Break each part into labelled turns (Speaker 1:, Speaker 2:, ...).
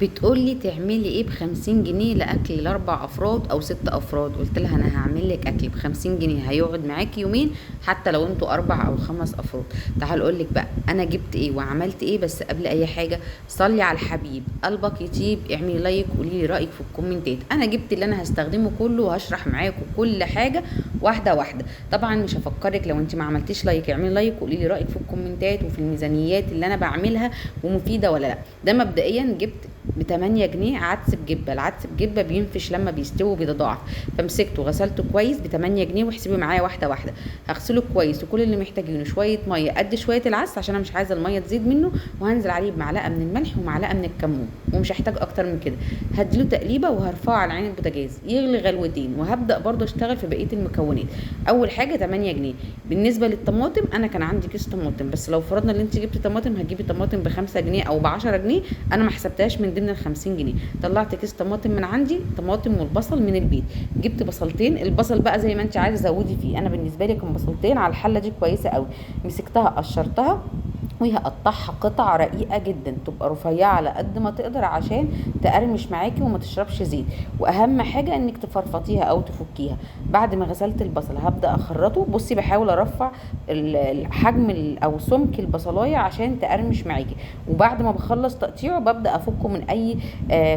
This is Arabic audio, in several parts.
Speaker 1: بتقولي تعملي ايه ب50 جنيه لاكل ل4 افراد او 6 افراد؟ قلت لها انا هعمل لك اكل ب50 جنيه هيقعد معاكي يومين، حتى لو انتوا 4 او 5 افراد. تعال اقول لك بقى انا جبت ايه وعملت ايه. بس قبل اي حاجه صلي على الحبيب، قلبك يطيب، اعملي لايك، قولي لي رايك في الكومنتات. انا جبت اللي انا هستخدمه كله وهشرح معاكم كل حاجه واحده واحده. طبعا مش هفكرك، لو انت ما عملتيش لايك اعملي لايك وقولي لي رايك في الكومنتات وفي الميزانيات اللي انا بعملها ومفيده ولا لا. ده مبدئيا جبت ب8 جنيه عدس بجبه. العدس بجبه بينفش لما بيستوي وبيتضاعف، فمسكته غسلته كويس ب8 جنيه، واحسبي معايا واحده واحده. هغسله كويس وكل اللي محتاجينه شويه ميه قد شويه العدس عشان انا مش عايزه الميه تزيد منه، وهنزل عليه بمعلقه من الملح ومعلقه من الكمون، ومش هحتاج اكتر من كده. هديله تقليبه وهرفعه على عين البوتاجاز يغلي غلوتين، وهبدا برضه اشتغل في بقيه المكونات. اول حاجه 8 جنيه. بالنسبه للطماطم انا كان عندي كيس طماطم، بس لو فرضنا ان انت جبت طماطم هتجيبي طماطم ب5 جنيه او ب10 جنيه. انا ما حسبتهاش من ضمن ال50 جنيه. طلعت كيس طماطم من عندي، طماطم والبصل من البيت. جبت بصلتين، البصل بقى زي ما انت عايزه زودي فيه، انا بالنسبه لي كان بصلتين على الحله دي كويسه قوي. مسكتها قشرتها وهقطعها قطع رقيقه جدا، تبقى رفيعه على قد ما تقدر عشان تقرمش معاكي وما تشربش زيت. واهم حاجه انك تفرفطيها او تفكيها. بعد ما غسلت البصل هبدا اخرطه. بصي بحاول ارفع حجم او سمك البصلايه عشان تقرمش معاكي. وبعد ما بخلص تقطيعه ببدا افكه من اي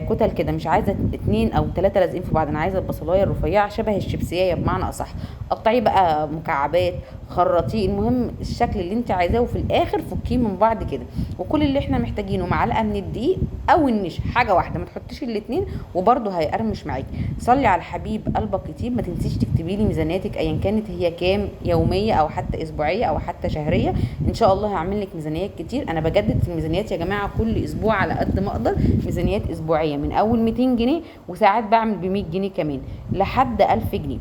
Speaker 1: كتل كده. مش عايزه 2 أو 3 لازقين في بعض، انا عايزه البصلايه الرفيعه شبه الشيبسيه بمعنى اصح. قطعيه بقى مكعبات، خرطيه، المهم الشكل اللي انت عايزاه، وفي الاخر فكيه من بعض كده. وكل اللي احنا محتاجينه معلقه من الدقيق او النشا، حاجه واحده، ما تحطيش الاتنين وبرده هيقرمش معاكي. صلي على الحبيب قلبك يطيب. ما تنسيش تكتبي لي ميزانيتك ايا كانت هي كام، يوميه او حتى اسبوعيه او حتى شهريه. ان شاء الله هعمل لك ميزانيات كتير. انا بجدد في الميزانيات يا جماعه كل اسبوع على قد ما اقدر. ميزانيات اسبوعيه من اول 200 جنيه، وساعات بعمل ب100 جنيه كمان لحد 1000 جنيه.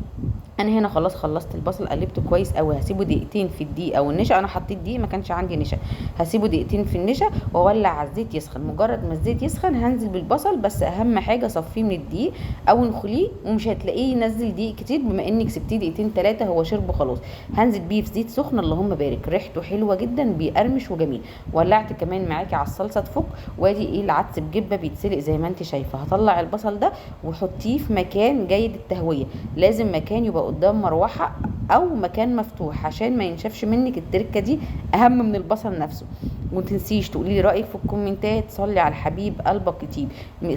Speaker 1: انا هنا خلاص خلصت البصل، قلبته كويس قوي. هسيبه دقيقتين في الدقيق او النشا، انا حطيت دقيق ما كانش عندي نشا. هسيبه دقيقتين في النشا واولع على الزيت يسخن. مجرد ما الزيت يسخن هنزل بالبصل، بس اهم حاجه صفيه من الدقيق او نخليه، ومش هتلاقيه ينزل دقيق كتير بما انك سبتيه دقيقتين 3 هو شربه خلاص. هنزل بيه في زيت سخن، اللهم بارك، ريحته حلوه جدا، بيقرمش وجميل. ولعت كمان معاكي على الصلصه تفك. وادي ايه العدس بجبه بيتسلق زي ما انت شايفه. هطلع البصل ده وحطيه في مكان جيد التهويه. لازم مكان يبقى قدام مروحه او مكان مفتوح عشان ما ينشفش منك. التركه دي اهم من البصل نفسه. ومتنسيش تقولي لي رايك في الكومنتات. صلي على الحبيب قلبك يطيب.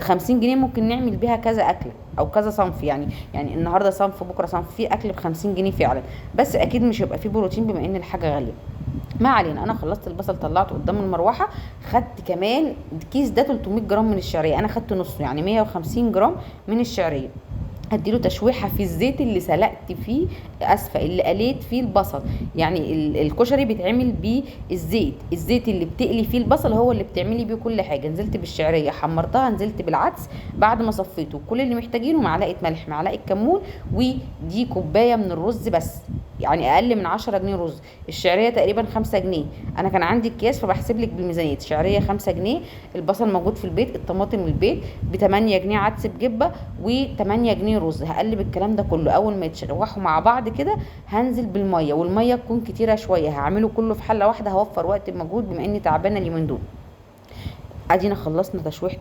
Speaker 1: 50 جنيه ممكن نعمل بيها كذا اكل او كذا صنف، يعني النهارده صنف بكره صنف. في اكل ب50 جنيه فعلا، بس اكيد مش هيبقى فيه بروتين بما ان الحاجه غاليه. ما علينا. انا خلصت البصل طلعته قدام المروحه. خدت كمان الكيس ده 300 جرام من الشعريه، انا خدت نصه يعني 150 جرام من الشعريه. هديله تشويحه في الزيت اللي سلقت فيه، اسفه اللي قليت فيه البصل. يعني الكشري بيتعمل بالزيت، الزيت اللي بتقلي فيه البصل هو اللي بتعملي بيه كل حاجه. نزلت بالشعريه حمرتها، نزلت بالعدس بعد ما صفيته. كل اللي محتاجينه معلقه ملح، معلقه كمون، ودي كوبايه من الرز بس، يعني اقل من 10 جنيه رز. الشعريه تقريبا 5 جنيه. انا كان عندي اكياس فبحسب لك بالميزانيه. الشعريه 5 جنيه، البصل موجود في البيت، الطماطم من البيت، ب8 جنيه عدس بجبه، و8 جنيه رز. هقلب الكلام ده كله. اول ما يتشوحوا مع بعض كده هنزل بالميه، والميه تكون كتيره شويه. هعمله كله في حله واحده، هوفر وقت ومجهود بما اني تعبانه اليومين دول. ادينا خلصنا تشويحه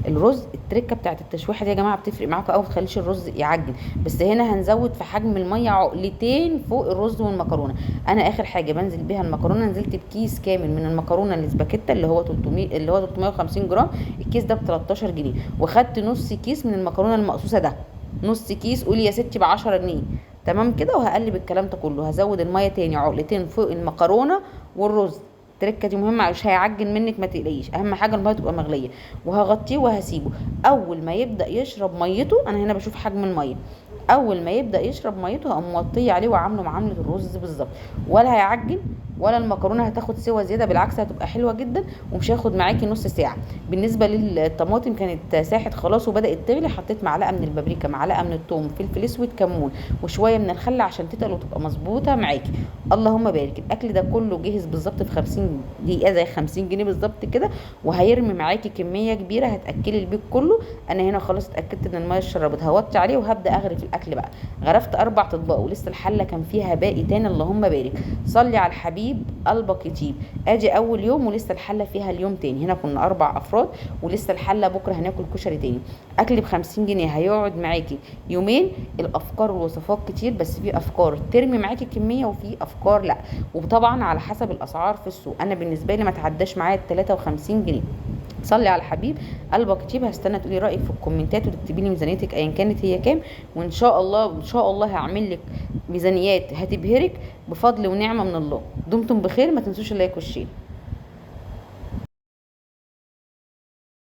Speaker 1: الرز. التركه بتاعت التشويحه دي يا جماعه بتفرق معاكم قوي، ما تخليش الرز يعجن. بس هنا هنزود في حجم الميه عقلتين فوق الرز والمكرونه. انا اخر حاجه بنزل بيها المكرونه، نزلت بكيس كامل من المكرونه الاسباجيتا اللي هو 300 اللي هو 350 جرام. الكيس ده ب 13 جنيه. وخدت نص كيس من المكرونه المقصوصه ده، نص كيس قولي يا ستي ب10 جنيه. تمام كده. وهقلب الكلام ده كله. هزود الميه تاني عقلتين فوق المكرونه والرز. التركه دي مهمه، مش هيعجن منك ما تقلقيش. اهم حاجه الميه تبقى مغليه. وهغطيه وهسيبه. اول ما يبدا يشرب ميته، انا هنا بشوف حجم الميه، اول ما يبدا يشرب ميته هقوم موطيه عليه وعامله معامله الرز بالظبط. ولا هيعجن ولا المكرونه هتاخد سوا زياده، بالعكس هتبقى حلوه جدا ومش هياخد معاكي نص ساعه. بالنسبه للطماطم كانت ساحت خلاص وبدات تغلي. حطيت معلقه من البابريكا، معلقه من الثوم، فلفل اسود، كمون، وشويه من الخل عشان تتقل وتبقى مظبوطه معاكي. اللهم بارك. الاكل ده كله جهز بالظبط في 50 دقيقه، زي 50 جنيه بالظبط كده. وهيرمي معاكي كميه كبيره هتاكلي البيت كله. انا هنا خلاص اتاكدت ان الميه اتشربت، هوطي عليه وهبدا اغرف الاكل بقى. غرفت 4 اطباق ولسه الحله كان فيها باقي تاني، اللهم بارك. صلي على الحبيب يطيب قلبك يطيب. ادي اول يوم ولسه الحله فيها اليوم تاني. هنا كنا 4 افراد ولسه الحله بكره هناكل كشري تاني. اكل ب50 جنيه هيقعد معاكي يومين. الافكار والوصفات كتير، بس في افكار ترمي معاكي كميه وفي افكار لا. وطبعا على حسب الاسعار في السوق. انا بالنسبه لي ما تعداش معايا ال 53 جنيه. صلي على الحبيب قلبك يطيب. هستنى تقولي رايك في الكومنتات وتكتبي لي ميزانيتك ايا كانت هي كام، وان شاء الله ان شاء الله هعمل لك ميزانيات هتبهرك بفضل ونعمه من الله. دمتم بخير، ما تنسوش اللايك والشير.